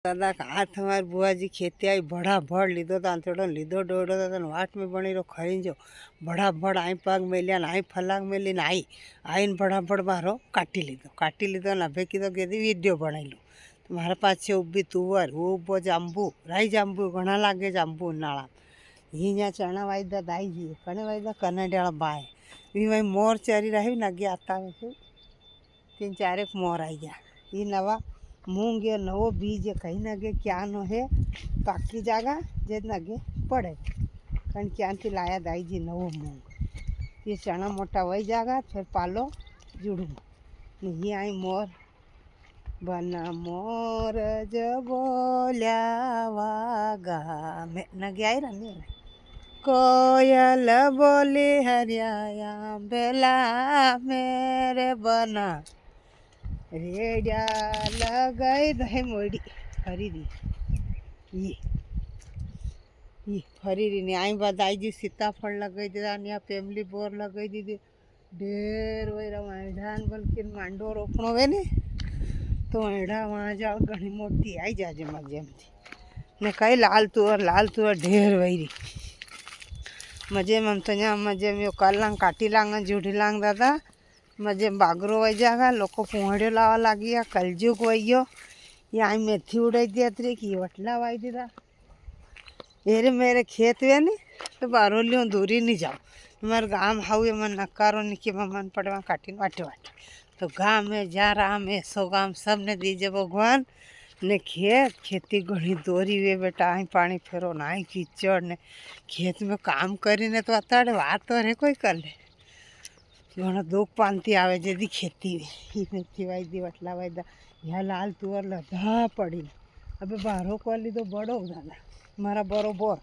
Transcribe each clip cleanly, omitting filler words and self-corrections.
दादा हाथ हमारे बुआ जी खेती आई बड़ा भड़ लीधो तो थोड़ा लीधो डोड़ो तो वाट में बनी रो खरी जो बड़ा भड़ आई पग मेलिया आई फलांग मेली आई आईन बड़ा भड़ मारो काटी लीधो ना भेकी तो कहती वीडियो बनाईलू तो मारा पाछे उभी तुवर वो उभो जांबू राई जांबू घना लागे जांबू उनाळा यहाँ चना वायदा दाई जी कने वायदा कनाडिया बाय भी वही मोर चरी रही नगे आता वैसे 3-4 मोर आई गया ये नवा मूंग ये नवो बीज कहीं नगे क्या नो है पाकी जागा जे नगे पड़े कारण क्या लाया दाई जी नवो मूंग ये चना मोटा वही जागा फिर पालो जुड़ू ये आई मोर बना मोर जो बोल्या वागा में नगे आई रही कोयल बोली हरियाया बेला मेरे बना रेडिया लगाई दही मोड़ी फरी दी ये फरी री आई बाद आई जी सीताफल लगाई दीदा फैमिली बोर लगाई दीदी ढेर वही वाढ़ान बल्कि मांडो रोपणो वे ने तो वाढ़ा वहाँ जाओ घनी मोटी आई जाजे मजे में ने कई लाल तुअर ढेर वही री मजे में तो यहाँ मजे में कलांग काटी लांग जूढ़ी लांग दादा मजे बागरो वही जागा लोग पोहड़ियों लावा लागी कलजुग वही यहाँ मेथी उड़ाई दिया त्री कि वटला वाई दीदा एरे मेरे खेत वे नहीं तो बारोलियों दूरी नहीं जाओ हमारे गाँव हाउ मन नकारो नहीं कि मन पड़े वहाँ काटी वाटे तो गाँव में जा रहा में 100 गाँव सब ने दीजिए भगवान ने खेती घनी दोरी वे बेटा आई पानी फेरो ना आई कीचड़ ने खेत में काम करी ने तो अताड़े बात तो रे कोई कर ले घणो दुख पानती आवे जेदी खेती वे मेथी वाई दी वटला वाई दा यहाँ लाल तुअर लधा पड़ी अबे बारो को लीधो बड़ो दादा मारा बरोबर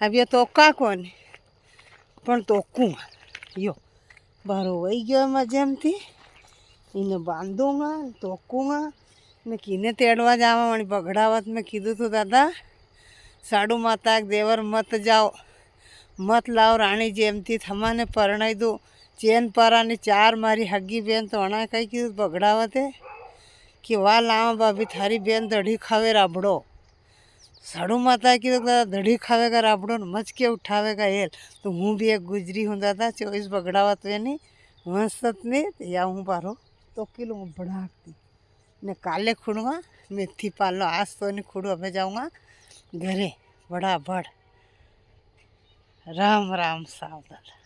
अब ये तोका कोनी पण तोकूँ यो बारो वही गयो मजे में थी इन्हें बांधूंगा तोकूँगा ने किने तेड़वा जावा वणी बगड़ावत में कीधु तो दादा साड़ू माता एक देवर मत जाओ मत लाओ राणी जेमती थमाने परणाई दो चेन परानी 4 मारी हगी बेन तो अणा कई कीधु बगड़ावत है कि वाह लावा भाभी थारी बेन दड़ी खावे राबड़ो साड़ू माता कीधु दादा दड़ी खावेगा राबड़ो मच के उठावेगा हेल तो हूँ भी एक गुजरी हूँ दादा 24 बगड़ावत वे नहीं वंशत नहीं या हूँ बारो तो किलो बढ़ाती ने काले खुड़ूँगा मेथी पालो आज तो नहीं खुड़ू अबे जाऊँगा घरे बड़ा बड़ राम राम सावधान।